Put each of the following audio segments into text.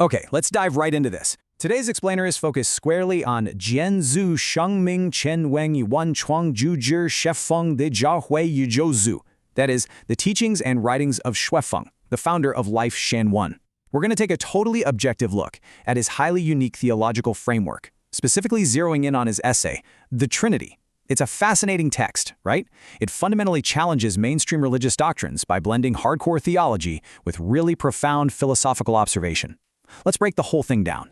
Okay, let's dive right into this. Today's explainer is focused squarely on Jianzu Shengming Chen Weng Yuan Chuang Ju Jir Shefeng de Jia Hui Yu Zhou Zu. That is, the teachings and writings of Xuefeng, the founder of Life Shan. We're going to take a totally objective look at his highly unique theological framework, specifically zeroing in on his essay, The Trinity. It's a fascinating text, right? It fundamentally challenges mainstream religious doctrines by blending hardcore theology with really profound philosophical observation. Let's break the whole thing down.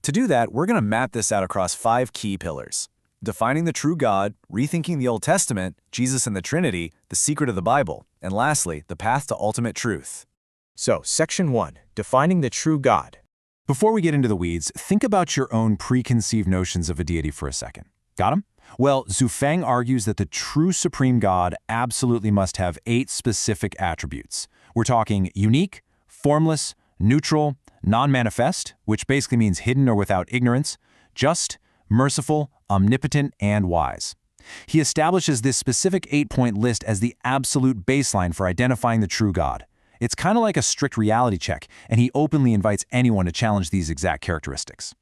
To do that, we're going to map this out across 5 key pillars: defining the true God, rethinking the Old Testament, Jesus and the Trinity, the secret of the Bible, and lastly, the path to ultimate truth. So, Section 1, Defining the True God. Before we get into the weeds, think about your own preconceived notions of a deity for a second. Got 'em? Well, Xuefeng argues that the true supreme God absolutely must have 8 specific attributes. We're talking unique, formless, neutral, non-manifest, which basically means hidden or without ignorance, just, merciful, omnipotent, and wise. He establishes this specific 8-point list as the absolute baseline for identifying the true God. It's kind of like a strict reality check, and he openly invites anyone to challenge these exact characteristics.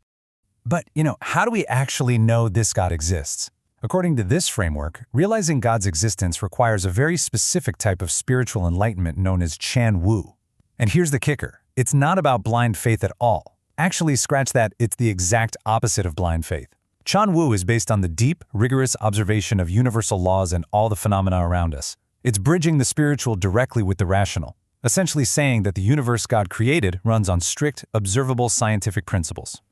But, how do we actually know this God exists? According to this framework, realizing God's existence requires a very specific type of spiritual enlightenment known as Chan Wu. And here's the kicker. It's not about blind faith at all. Actually, scratch that, it's the exact opposite of blind faith. Chan Wu is based on the deep, rigorous observation of universal laws and all the phenomena around us. It's bridging the spiritual directly with the rational, essentially saying that the universe God created runs on strict, observable scientific principles.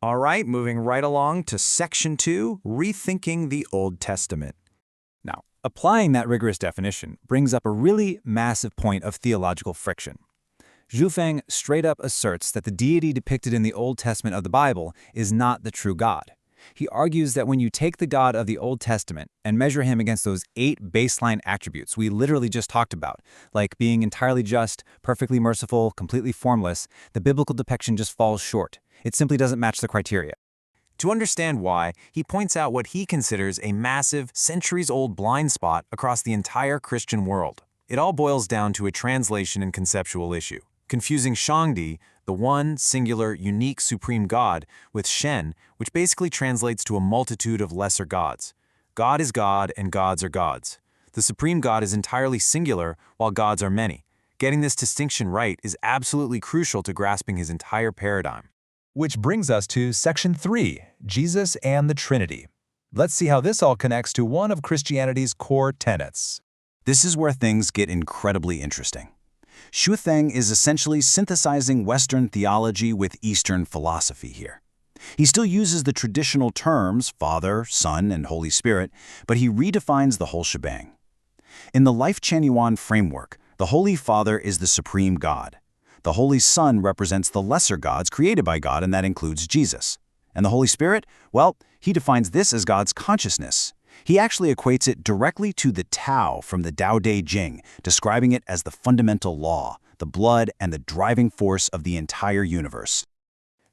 All right, moving right along to Section 2, Rethinking the Old Testament. Now, applying that rigorous definition brings up a really massive point of theological friction. Xuefeng straight up asserts that the deity depicted in the Old Testament of the Bible is not the true God. He argues that when you take the God of the Old Testament and measure him against those 8 baseline attributes we literally just talked about, like being entirely just, perfectly merciful, completely formless, the biblical depiction just falls short. It simply doesn't match the criteria. To understand why, he points out what he considers a massive, centuries-old blind spot across the entire Christian world. It all boils down to a translation and conceptual issue, confusing Shangdi, the one, singular, unique, supreme God, with Shen, which basically translates to a multitude of lesser gods. God is God and gods are gods. The supreme God is entirely singular, while gods are many. Getting this distinction right is absolutely crucial to grasping his entire paradigm. Which brings us to Section 3, Jesus and the Trinity. Let's see how this all connects to one of Christianity's core tenets. This is where things get incredibly interesting. Xuefeng is essentially synthesizing Western theology with Eastern philosophy here. He still uses the traditional terms Father, Son, and Holy Spirit, but he redefines the whole shebang. In the Life Shan framework, the Holy Father is the supreme God. The Holy Son represents the lesser gods created by God, and that includes Jesus. And the Holy Spirit? Well, he defines this as God's consciousness. He actually equates it directly to the Tao from the Tao Te Ching, describing it as the fundamental law, the blood and the driving force of the entire universe.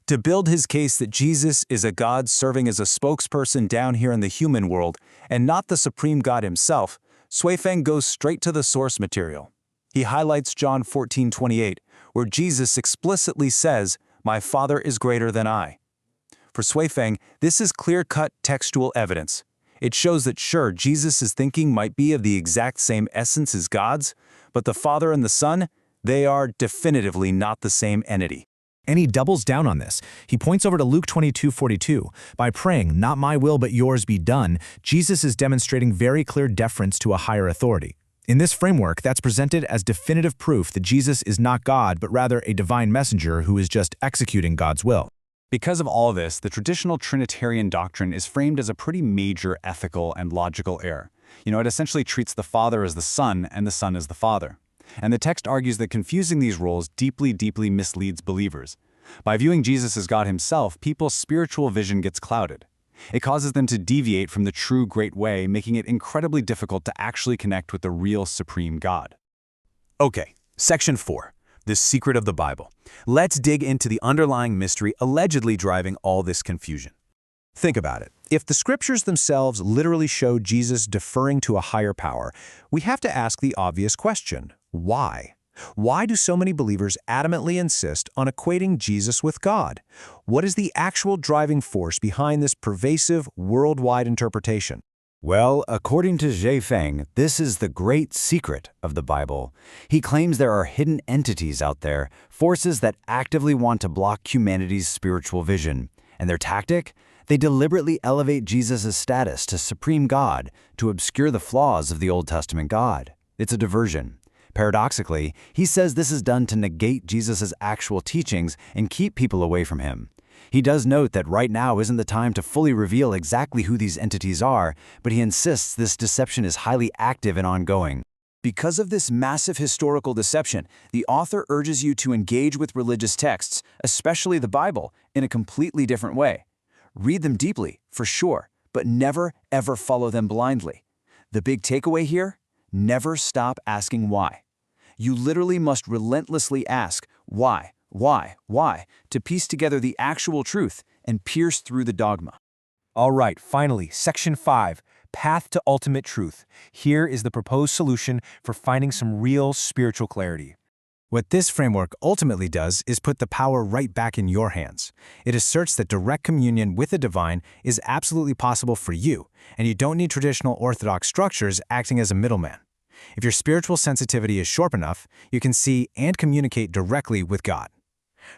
To build his case that Jesus is a God serving as a spokesperson down here in the human world and not the supreme God himself, Xuefeng goes straight to the source material. He highlights John 14:28, where Jesus explicitly says, "My Father is greater than I." For Xuefeng, this is clear-cut textual evidence. It shows that sure, Jesus' thinking might be of the exact same essence as God's, but the Father and the Son, they are definitively not the same entity. And he doubles down on this. He points over to Luke 22:42. By praying, "Not my will but yours be done," Jesus is demonstrating very clear deference to a higher authority. In this framework, that's presented as definitive proof that Jesus is not God, but rather a divine messenger who is just executing God's will. Because of all this, the traditional Trinitarian doctrine is framed as a pretty major ethical and logical error. It essentially treats the Father as the Son and the Son as the Father. And the text argues that confusing these roles deeply, deeply misleads believers. By viewing Jesus as God himself, people's spiritual vision gets clouded. It causes them to deviate from the true great way, making it incredibly difficult to actually connect with the real supreme God. Okay, Section 4. The secret of the Bible. Let's dig into the underlying mystery allegedly driving all this confusion. Think about it. If the scriptures themselves literally show Jesus deferring to a higher power, we have to ask the obvious question, why? Why do so many believers adamantly insist on equating Jesus with God? What is the actual driving force behind this pervasive, worldwide interpretation? Well, according to Feng, this is the great secret of the Bible. He claims there are hidden entities out there, forces that actively want to block humanity's spiritual vision. And their tactic? They deliberately elevate Jesus' status to supreme God to obscure the flaws of the Old Testament God. It's a diversion. Paradoxically, he says this is done to negate Jesus' actual teachings and keep people away from him. He does note that right now isn't the time to fully reveal exactly who these entities are, but he insists this deception is highly active and ongoing. Because of this massive historical deception, the author urges you to engage with religious texts, especially the Bible, in a completely different way. Read them deeply, for sure, but never, ever follow them blindly. The big takeaway here? Never stop asking why. You literally must relentlessly ask, why, to piece together the actual truth and pierce through the dogma. All right, finally, Section 5, Path to Ultimate Truth. Here is the proposed solution for finding some real spiritual clarity. What this framework ultimately does is put the power right back in your hands. It asserts that direct communion with the divine is absolutely possible for you, and you don't need traditional Orthodox structures acting as a middleman. If your spiritual sensitivity is sharp enough, you can see and communicate directly with God.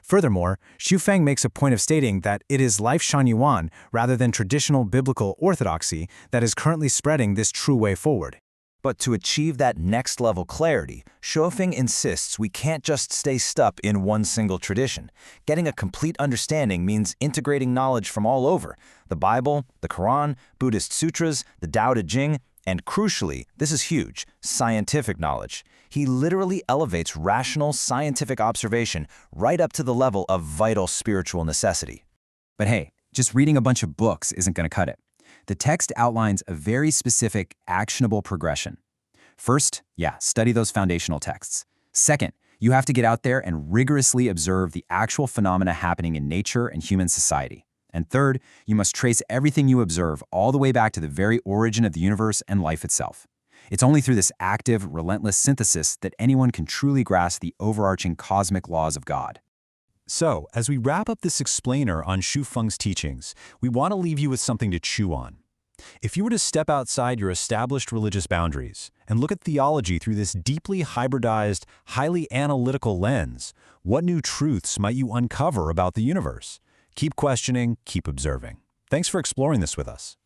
Furthermore, Feng makes a point of stating that it is Life Shanyuan rather than traditional biblical orthodoxy that is currently spreading this true way forward. But to achieve that next-level clarity, Feng insists we can't just stay stuck in one single tradition. Getting a complete understanding means integrating knowledge from all over: the Bible, the Quran, Buddhist sutras, the Tao Te Ching, and crucially, this is huge, scientific knowledge. He literally elevates rational scientific observation right up to the level of vital spiritual necessity. But hey, just reading a bunch of books isn't going to cut it. The text outlines a very specific, actionable progression. First, study those foundational texts. Second, you have to get out there and rigorously observe the actual phenomena happening in nature and human society. And third, you must trace everything you observe all the way back to the very origin of the universe and life itself. It's only through this active, relentless synthesis that anyone can truly grasp the overarching cosmic laws of God. So, as we wrap up this explainer on Feng's teachings, we want to leave you with something to chew on. If you were to step outside your established religious boundaries and look at theology through this deeply hybridized, highly analytical lens, what new truths might you uncover about the universe? Keep questioning, keep observing. Thanks for exploring this with us.